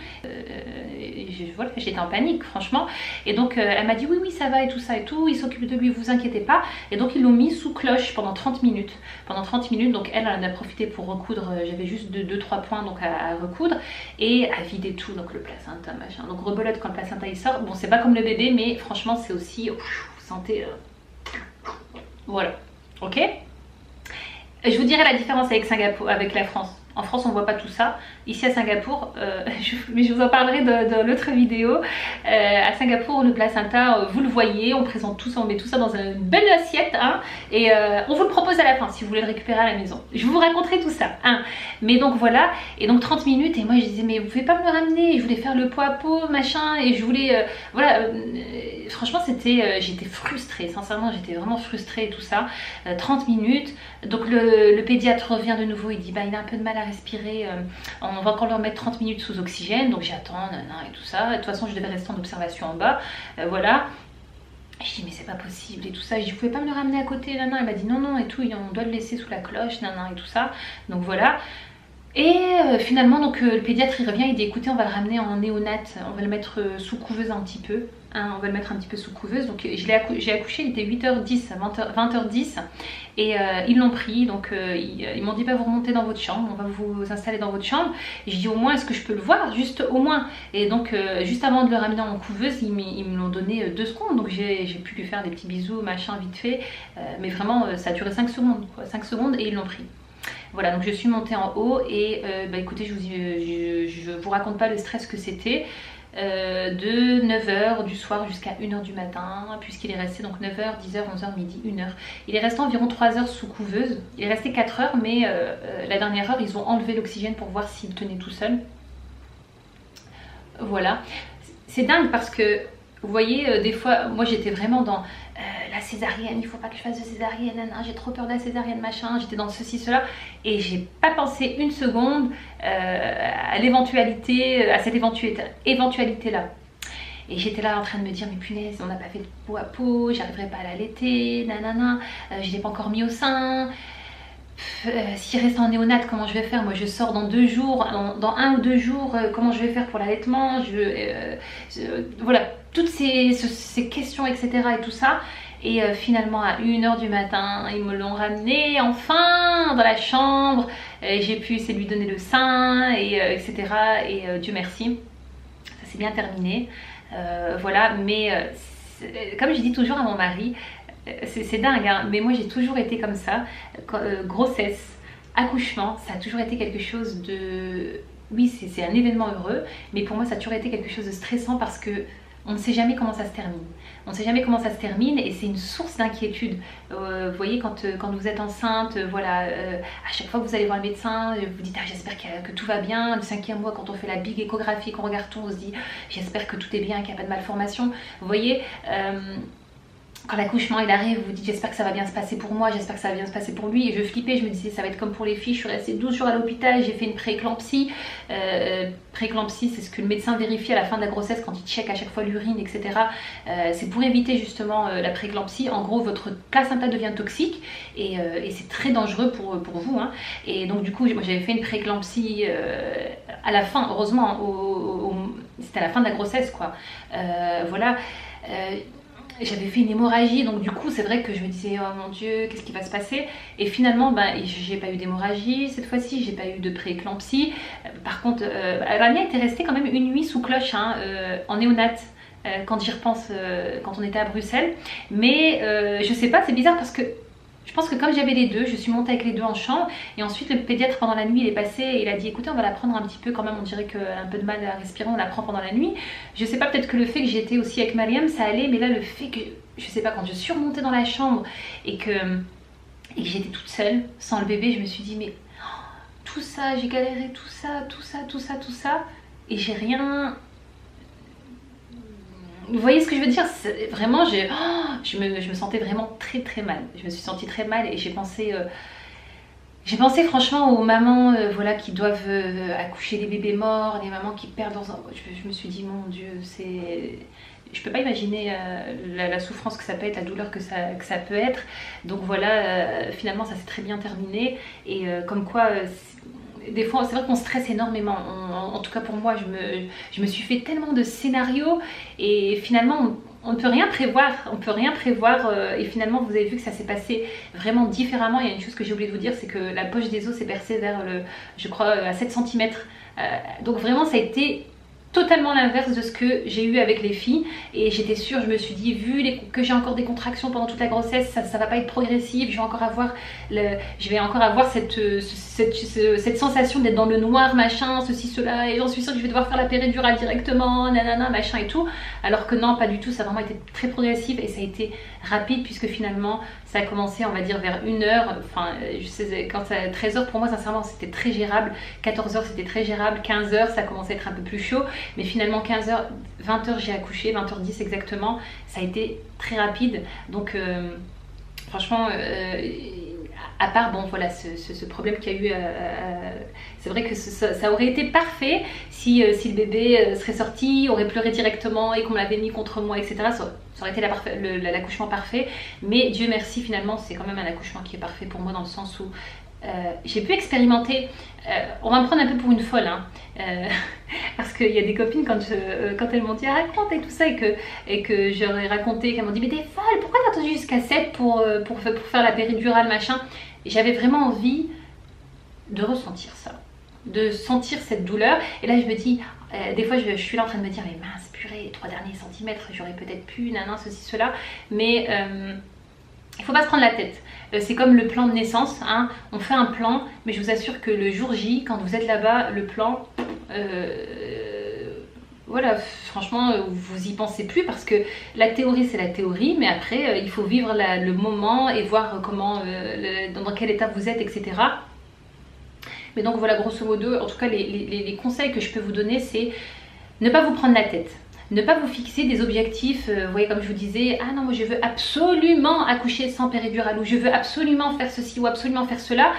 Speaker 1: Voilà, j'étais en panique, franchement. Et donc, elle m'a dit oui, ça va et tout ça et tout. Il s'occupe de lui, vous inquiétez pas. Et donc, ils l'ont mis sous cloche pendant 30 minutes. Pendant 30 minutes, donc elle en a profité pour recoudre. J'avais juste 2-3 points donc à recoudre. Et à vider tout, donc le placenta, machin. Donc, rebelote quand le placenta il sort. Bon, c'est pas comme le bébé, mais franchement, c'est aussi. Vous sentez. Voilà. Ok. Je vous dirai la différence avec Singapour, avec la France. En France, on voit pas tout ça. Ici à Singapour, mais je vous en parlerai dans l'autre vidéo. À Singapour, le placenta, vous le voyez, on présente tout ça, on met tout ça dans une belle assiette, hein, et on vous le propose à la fin si vous voulez le récupérer à la maison. Je vous raconterai tout ça, hein. Mais donc voilà, et donc 30 minutes, et moi je disais mais vous pouvez pas me le ramener, je voulais faire le pot à pot, machin, et je voulais, voilà, franchement j'étais frustrée, sincèrement j'étais vraiment frustrée et tout ça. 30 minutes, donc le pédiatre revient de nouveau, il dit bah il a un peu de mal à respirer, on va encore leur mettre 30 minutes sous oxygène, donc j'attends, et tout ça. De toute façon je devais rester en observation en bas, voilà. Je dis mais c'est pas possible et tout ça, je dis vous pouvez pas me le ramener à côté, elle m'a dit non et tout, on doit le laisser sous la cloche, et tout ça, donc voilà. Et finalement donc le pédiatre il revient, il dit écoutez on va le ramener en néonate, on va le mettre sous couveuse un petit peu, hein, on va le mettre un petit peu sous couveuse. Donc j'ai accouché, il était 8h10, 20h10 et ils l'ont pris, donc ils m'ont dit bah, vous remontez dans votre chambre, on va vous installer dans votre chambre. Et je dis au moins est-ce que je peux le voir, juste au moins. Et donc juste avant de le ramener en couveuse, ils me l'ont donné 2 secondes, donc j'ai pu lui faire des petits bisous machin vite fait, mais vraiment ça a duré 5 secondes quoi, 5 secondes et ils l'ont pris. Voilà, donc je suis montée en haut et bah écoutez, je vous raconte pas le stress que c'était. De 9h du soir jusqu'à 1h du matin, puisqu'il est resté donc 9h, 10h, 11h, midi, 1h. Il est resté environ 3 heures sous couveuse. Il est resté 4 heures, mais la dernière heure, ils ont enlevé l'oxygène pour voir s'il tenait tout seul. Voilà. C'est dingue parce que, vous voyez, des fois, moi j'étais vraiment dans la césarienne, il faut pas que je fasse de césarienne, j'ai trop peur de la césarienne, machin, j'étais dans ceci, cela, et j'ai pas pensé une seconde à l'éventualité, à cette éventualité-là. Et j'étais là en train de me dire, mais punaise, on n'a pas fait de peau à peau, j'arriverai pas à l'allaiter, je l'ai pas encore mis au sein. S'il reste en néonate, comment je vais faire? Moi je sors dans 2 jours, dans 1 ou 2 jours, comment je vais faire pour l'allaitement? Voilà, toutes ces questions, etc. et tout ça. Et finalement à 1h du matin, ils me l'ont ramené enfin dans la chambre. J'ai pu essayer de lui donner le sein, etc. Et Dieu merci, ça s'est bien terminé. Voilà, mais comme je dis toujours à mon mari, c'est dingue, hein, mais moi j'ai toujours été comme ça. Grossesse, accouchement, ça a toujours été quelque chose de... Oui, c'est un événement heureux, mais pour moi ça a toujours été quelque chose de stressant parce que on ne sait jamais comment ça se termine. On ne sait jamais comment ça se termine et c'est une source d'inquiétude. Vous voyez, quand vous êtes enceinte, voilà, à chaque fois que vous allez voir le médecin, vous dites ah, j'espère que tout va bien. Le 5e mois, quand on fait la big échographie, qu'on regarde tout, on se dit j'espère que tout est bien, qu'il n'y a pas de malformation. Vous voyez, quand l'accouchement il arrive, vous dites j'espère que ça va bien se passer pour moi, j'espère que ça va bien se passer pour lui. Et je flippais, je me disais ça va être comme pour les filles. Je suis restée 12 jours à l'hôpital, j'ai fait une prééclampsie. Prééclampsie, c'est ce que le médecin vérifie à la fin de la grossesse quand il check à chaque fois l'urine, etc. C'est pour éviter justement la prééclampsie. En gros, votre placenta devient toxique et c'est très dangereux pour vous. Hein. Et donc du coup, moi j'avais fait une prééclampsie à la fin, heureusement, c'était à la fin de la grossesse, quoi. Voilà. J'avais fait une hémorragie, donc du coup c'est vrai que je me disais oh mon dieu qu'est-ce qui va se passer, et finalement j'ai pas eu d'hémorragie cette fois-ci, j'ai pas eu de prééclampsie. Par contre Rania était restée quand même une nuit sous cloche hein, en néonat. Quand j'y repense, quand on était à Bruxelles, mais je sais pas, c'est bizarre parce que je pense que comme j'avais les deux, je suis montée avec les deux en chambre, et ensuite le pédiatre pendant la nuit il est passé et il a dit écoutez on va la prendre un petit peu quand même, on dirait qu'un peu de mal à respirer, on la prend pendant la nuit. Je sais pas, peut-être que le fait que j'étais aussi avec Mariam ça allait, mais là le fait que, je sais pas, quand je suis remontée dans la chambre et que j'étais toute seule sans le bébé, je me suis dit mais tout ça, j'ai galéré tout ça et j'ai rien... Vous voyez ce que je veux dire? Vraiment, je me sentais vraiment très mal. Je me suis sentie très mal et j'ai pensé franchement aux mamans voilà, qui doivent accoucher des bébés morts, les mamans qui perdent leurs enfants. Je me suis dit, mon Dieu, je peux pas imaginer la souffrance que ça peut être, la douleur que ça peut être. Donc voilà, finalement, ça s'est très bien terminé. Et comme quoi... des fois c'est vrai qu'on stresse énormément, en tout cas pour moi je me suis fait tellement de scénarios et finalement on ne peut rien prévoir, et finalement vous avez vu que ça s'est passé vraiment différemment. Il y a une chose que j'ai oublié de vous dire, c'est que la poche des os s'est percée vers je crois à 7 cm, donc vraiment ça a été totalement l'inverse de ce que j'ai eu avec les filles, et j'étais sûre, je me suis dit vu que j'ai encore des contractions pendant toute la grossesse, ça va pas être progressif, je vais encore avoir cette sensation d'être dans le noir, machin, ceci, cela, et j'en suis sûre que je vais devoir faire la péridurale directement, nanana, machin et tout, alors que non, pas du tout, ça a vraiment été très progressif et ça a été rapide puisque finalement ça a commencé on va dire vers 1h, enfin je sais, quand ça 13h pour moi sincèrement c'était très gérable, 14h c'était très gérable, 15h ça commençait à être un peu plus chaud, mais finalement 15h, 20h j'ai accouché, 20h10 exactement, ça a été très rapide, donc franchement à part bon voilà ce problème qu'il y a eu, c'est vrai que ça aurait été parfait si le bébé serait sorti, aurait pleuré directement et qu'on l'avait mis contre moi, etc. Ça aurait été l'accouchement parfait, mais Dieu merci finalement c'est quand même un accouchement qui est parfait pour moi dans le sens où j'ai pu expérimenter, on va me prendre un peu pour une folle hein, parce qu'il y a des copines quand elles m'ont dit ah, raconte et tout ça et que j'aurais raconté, qu'elles m'ont dit mais t'es folle, pourquoi t'as attendu jusqu'à 7 pour faire la péridurale machin. J'avais vraiment envie de ressentir ça, de sentir cette douleur, et là je me dis des fois je suis là en train de me dire mais mince purée, les 3 derniers centimètres j'aurais peut-être pu, nanan, ceci, cela, mais il faut pas se prendre la tête. C'est comme le plan de naissance, hein. On fait un plan, mais je vous assure que le jour J, quand vous êtes là-bas, le plan, voilà, franchement, vous y pensez plus parce que la théorie c'est la théorie, mais après il faut vivre le moment et voir comment, dans quel état vous êtes, etc. Mais donc voilà, grosso modo, en tout cas les conseils que je peux vous donner, c'est ne pas vous prendre la tête. Ne pas vous fixer des objectifs, vous voyez comme je vous disais, ah non moi je veux absolument accoucher sans péridurale, ou je veux absolument faire ceci ou absolument faire cela,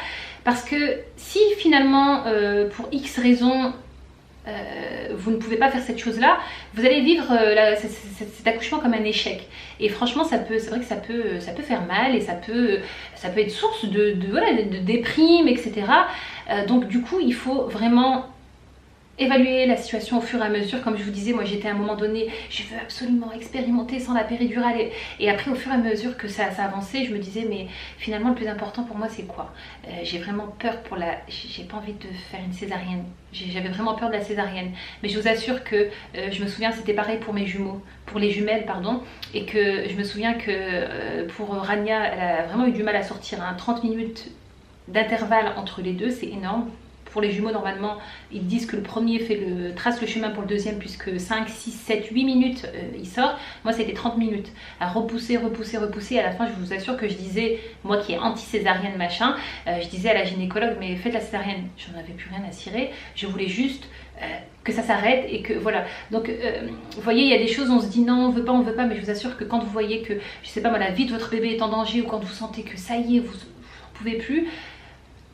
Speaker 1: parce que si finalement pour X raisons vous ne pouvez pas faire cette chose là, vous allez vivre cet accouchement comme un échec, et franchement c'est vrai que ça peut faire mal et ça peut être source de déprime, etc. Donc du coup il faut vraiment évaluer la situation au fur et à mesure. Comme je vous disais, moi j'étais à un moment donné, je veux absolument expérimenter sans la péridurale, et après au fur et à mesure que ça avançait, je me disais mais finalement le plus important pour moi c'est quoi? J'ai vraiment peur pour j'ai pas envie de faire une césarienne, j'avais vraiment peur de la césarienne, mais je vous assure que je me souviens c'était pareil pour mes jumeaux, pour les jumelles pardon, et que je me souviens que pour Rania elle a vraiment eu du mal à sortir, hein. 30 minutes d'intervalle entre les deux c'est énorme. pour les jumeaux normalement ils disent que le premier trace le chemin pour le deuxième, puisque 5, 6, 7, 8 minutes il sort. Moi c'était 30 minutes à repousser, et à la fin je vous assure que je disais, moi qui est anti-césarienne machin, je disais à la gynécologue mais faites la césarienne, j'en avais plus rien à cirer, je voulais juste que ça s'arrête et que voilà. Donc vous voyez, il y a des choses on se dit non, on veut pas, mais je vous assure que quand vous voyez que, je sais pas moi, la vie de votre bébé est en danger, ou quand vous sentez que ça y est, vous ne pouvez plus,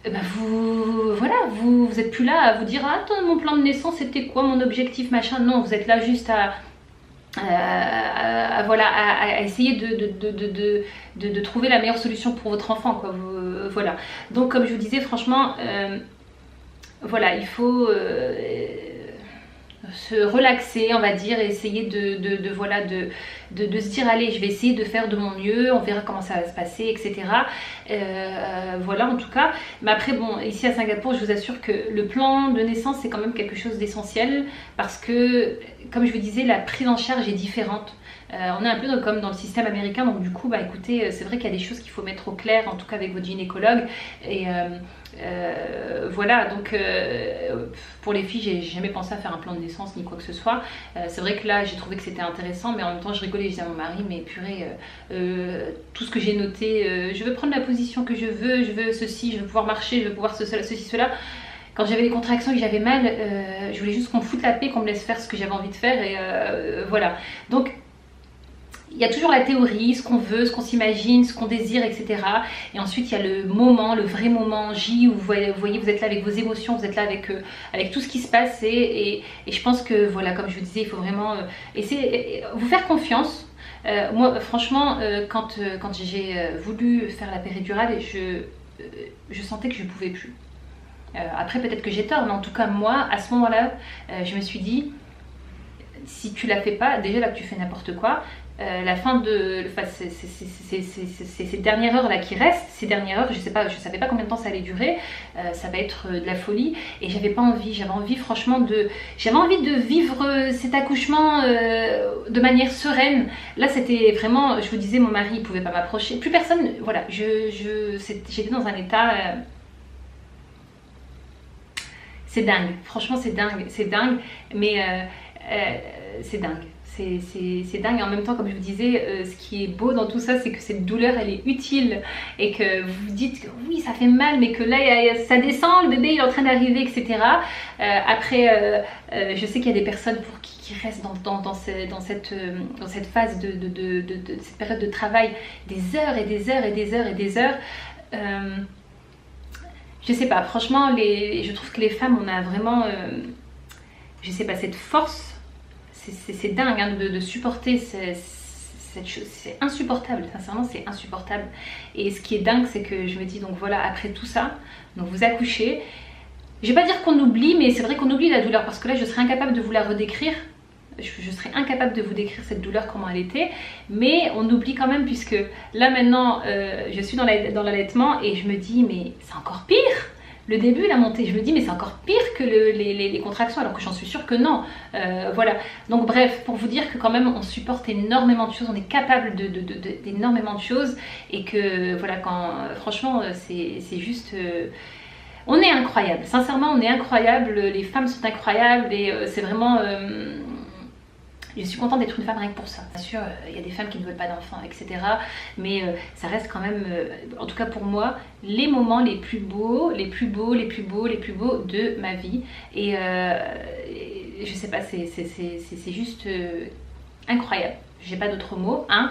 Speaker 1: ben vous êtes plus là à vous dire ah attends, mon plan de naissance c'était quoi, mon objectif machin. Non, vous êtes là juste à essayer de trouver la meilleure solution pour votre enfant, quoi. Voilà. Donc comme je vous disais, franchement voilà, il faut se relaxer, on va dire, et essayer de se dire allez, je vais essayer de faire de mon mieux, on verra comment ça va se passer, etc. Voilà, en tout cas. Mais après, bon, ici à Singapour, je vous assure que le plan de naissance c'est quand même quelque chose d'essentiel, parce que comme je vous disais, la prise en charge est différente. On est un peu comme dans le système américain, donc du coup, bah écoutez, c'est vrai qu'il y a des choses qu'il faut mettre au clair, en tout cas avec votre gynécologue. Et voilà, donc pour les filles, j'ai jamais pensé à faire un plan de naissance ni quoi que ce soit. C'est vrai que là, j'ai trouvé que c'était intéressant, mais en même temps, je rigolais, je disais à mon mari, mais purée, tout ce que j'ai noté, je veux prendre la position que je veux ceci, je veux pouvoir marcher, je veux pouvoir ceci, cela. Quand j'avais des contractions et que j'avais mal, je voulais juste qu'on me foute la paix, qu'on me laisse faire ce que j'avais envie de faire, et voilà. Donc, il y a toujours la théorie, ce qu'on veut, ce qu'on s'imagine, ce qu'on désire, etc. Et ensuite, il y a le moment, le vrai moment J, où vous voyez, vous êtes là avec vos émotions, vous êtes là avec tout ce qui se passe. Et je pense que, voilà, comme je vous disais, il faut vraiment essayer, vous faire confiance. Moi, franchement, quand j'ai voulu faire la péridurale, je sentais que je ne pouvais plus. Après, peut-être que j'ai tort, mais en tout cas, moi, à ce moment-là, je me suis dit, si tu la fais pas, déjà là, tu fais n'importe quoi. La fin de, enfin, ces dernières heures là qui restent, ces dernières heures, je savais pas combien de temps ça allait durer, ça va être de la folie, et j'avais pas envie, j'avais envie franchement j'avais envie de vivre cet accouchement de manière sereine. Là c'était vraiment, je vous disais, mon mari il pouvait pas m'approcher, plus personne, voilà, j'étais dans un état, c'est dingue, franchement c'est dingue, mais c'est dingue. C'est dingue, et en même temps, comme je vous disais, ce qui est beau dans tout ça, c'est que cette douleur elle est utile, et que vous vous dites que oui ça fait mal, mais que là ça descend, le bébé il est en train d'arriver, etc. Après je sais qu'il y a des personnes pour qui restent dans cette phase de cette période de travail des heures et des heures et des heures et des heures. Je sais pas, franchement je trouve que les femmes on a vraiment je sais pas, cette force. C'est dingue hein, de supporter cette chose, c'est insupportable, sincèrement c'est insupportable. Et ce qui est dingue, c'est que je me dis, donc voilà, après tout ça, donc vous accouchez, je vais pas dire qu'on oublie, mais c'est vrai qu'on oublie la douleur, parce que là je serais incapable de vous la redécrire, je serais incapable de vous décrire cette douleur, comment elle était, mais on oublie quand même, puisque là maintenant je suis dans l'allaitement, et je me dis, mais c'est encore pire. Le début, la montée, je me dis mais c'est encore pire que les contractions, alors que j'en suis sûre que non. Voilà, donc bref, pour vous dire que quand même on supporte énormément de choses, on est capable d'énormément de choses, et que voilà, franchement c'est juste... on est incroyable, sincèrement on est incroyable, les femmes sont incroyables, et c'est vraiment... je suis contente d'être une femme rien que pour ça. Bien sûr, il y a des femmes qui ne veulent pas d'enfants, etc. Mais ça reste quand même, en tout cas pour moi, les moments les plus beaux de ma vie. Et je sais pas, c'est juste incroyable. J'ai pas d'autres mots, hein.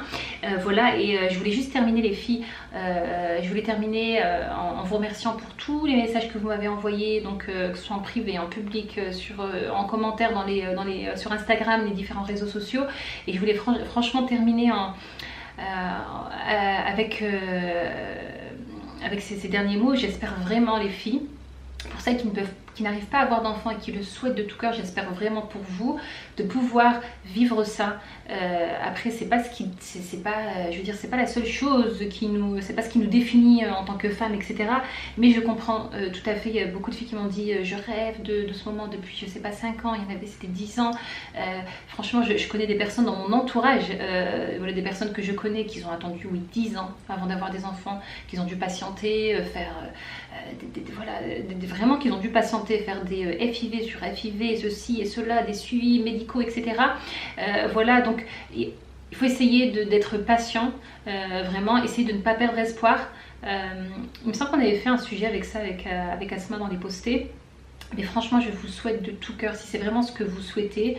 Speaker 1: Voilà, et je voulais juste terminer les filles, je voulais terminer en vous remerciant pour tous les messages que vous m'avez envoyés, donc que ce soit en privé, en public, en commentaire sur Instagram, les différents réseaux sociaux. Et je voulais franchement terminer avec ces derniers mots. J'espère vraiment, les filles, pour celles qui n'arrivent pas à avoir d'enfants et qui le souhaitent de tout cœur, j'espère vraiment pour vous de pouvoir vivre ça. Après, c'est pas ce qui, c'est pas, je veux dire, c'est pas la seule chose qui nous, c'est pas ce qui nous définit en tant que femme, etc. Mais je comprends tout à fait. Il y a beaucoup de filles qui m'ont dit, je rêve de ce moment depuis, je sais pas, 5 ans. Il y en avait, c'était 10 ans. Franchement, je connais des personnes dans mon entourage, voilà, des personnes que je connais qui ont attendu, oui, 10 ans avant d'avoir des enfants, qui ont dû patienter, faire voilà, vraiment qu'ils ont dû patienter, faire des FIV sur FIV, ceci et cela, des suivis médicaux, etc. Voilà, donc il faut essayer d'être patient, vraiment, essayer de ne pas perdre espoir. Il me semble qu'on avait fait un sujet avec ça, avec Asma dans les postés. Mais franchement, je vous souhaite de tout cœur, si c'est vraiment ce que vous souhaitez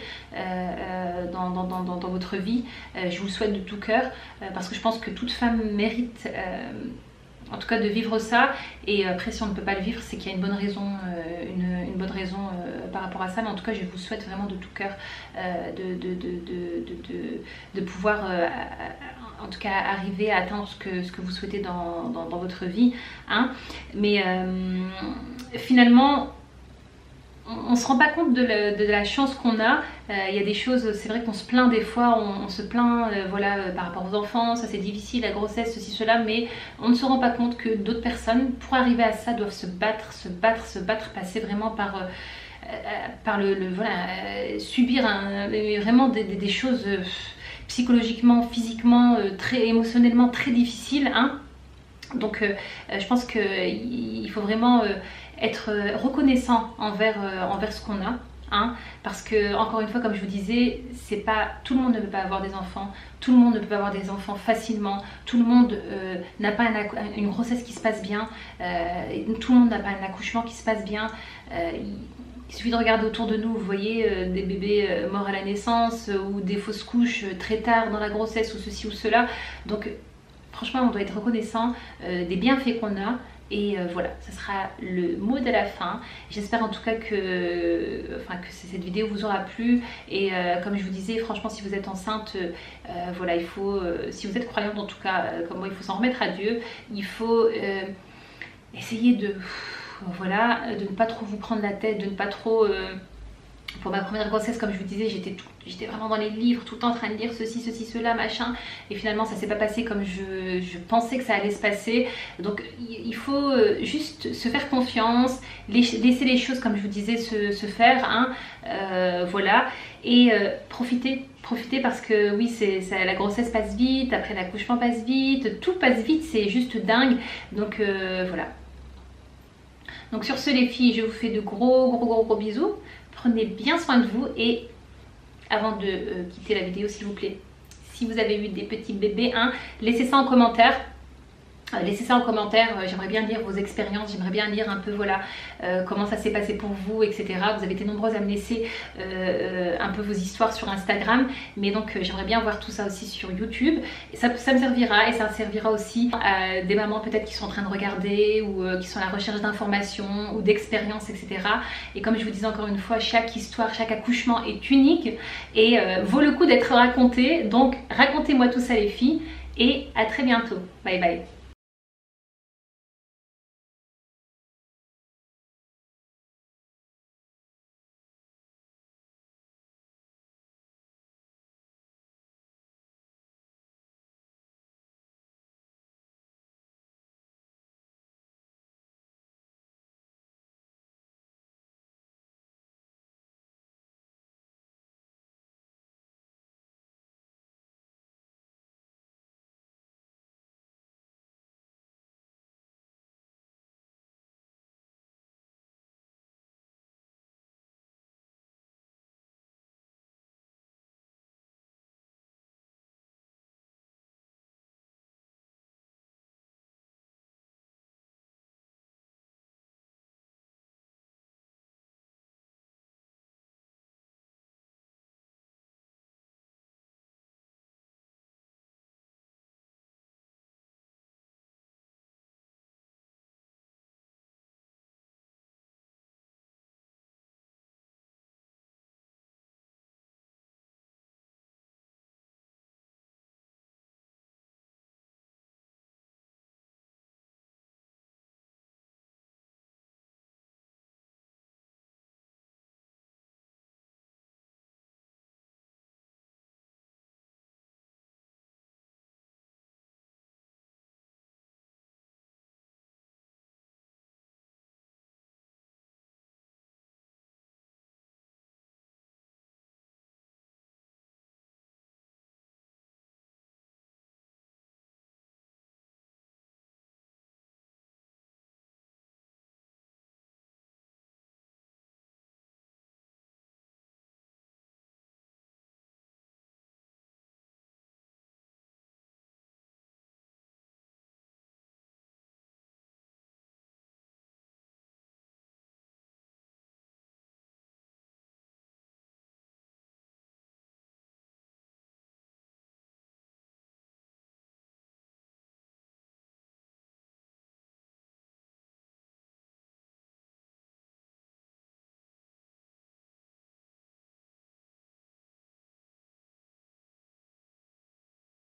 Speaker 1: dans votre vie, je vous le souhaite de tout cœur, parce que je pense que toute femme mérite en tout cas de vivre ça. Et après, si on ne peut pas le vivre, c'est qu'il y a une bonne raison, une bonne raison par rapport à ça. Mais en tout cas, je vous souhaite vraiment de tout cœur de pouvoir en tout cas arriver à atteindre ce que vous souhaitez dans votre vie, hein. Mais finalement, on ne se rend pas compte de la chance qu'on a. Il y a des choses, c'est vrai qu'on se plaint des fois, on se plaint voilà, par rapport aux enfants, ça c'est difficile, la grossesse, ceci, cela, mais on ne se rend pas compte que d'autres personnes, pour arriver à ça, doivent se battre, passer vraiment par voilà, subir vraiment des choses psychologiquement, physiquement, très émotionnellement très difficiles, hein. Donc je pense qu'il faut vraiment être reconnaissant envers ce qu'on a, hein, parce que encore une fois, comme je vous disais, c'est pas, tout le monde ne peut pas avoir des enfants, tout le monde ne peut pas avoir des enfants facilement, tout le monde n'a pas une grossesse qui se passe bien, tout le monde n'a pas un accouchement qui se passe bien. Il suffit de regarder autour de nous, vous voyez des bébés morts à la naissance ou des fausses couches très tard dans la grossesse ou ceci ou cela. Donc franchement, on doit être reconnaissant des bienfaits qu'on a. Et voilà, ce sera le mot de la fin. J'espère en tout cas que cette vidéo vous aura plu. Et comme je vous disais, franchement, si vous êtes enceinte, voilà, il faut, si vous êtes croyante en tout cas, comme moi, il faut s'en remettre à Dieu. Il faut essayer de ne pas trop vous prendre la tête, de ne pas trop... Pour ma première grossesse, comme je vous disais, j'étais vraiment dans les livres, tout le temps en train de lire ceci, cela, machin. Et finalement, ça s'est pas passé comme je pensais que ça allait se passer. Donc, il faut juste se faire confiance, laisser les choses, comme je vous disais, se faire, hein, voilà. Et profiter parce que oui, la grossesse passe vite, après l'accouchement passe vite, tout passe vite, c'est juste dingue. Donc, voilà. Donc sur ce, les filles, je vous fais de gros bisous. Prenez bien soin de vous et avant de quitter la vidéo, s'il vous plaît, si vous avez eu des petits bébés, hein, laissez ça en commentaire. Laissez ça en commentaire, j'aimerais bien lire vos expériences, j'aimerais bien lire un peu voilà, comment ça s'est passé pour vous, etc. Vous avez été nombreuses à me laisser un peu vos histoires sur Instagram, mais donc j'aimerais bien voir tout ça aussi sur YouTube. Et ça me servira, et ça servira aussi à des mamans peut-être qui sont en train de regarder ou qui sont à la recherche d'informations ou d'expériences, etc. Et comme je vous disais encore une fois, chaque histoire, chaque accouchement est unique et vaut le coup d'être raconté. Donc racontez-moi tout ça les filles et à très bientôt. Bye bye.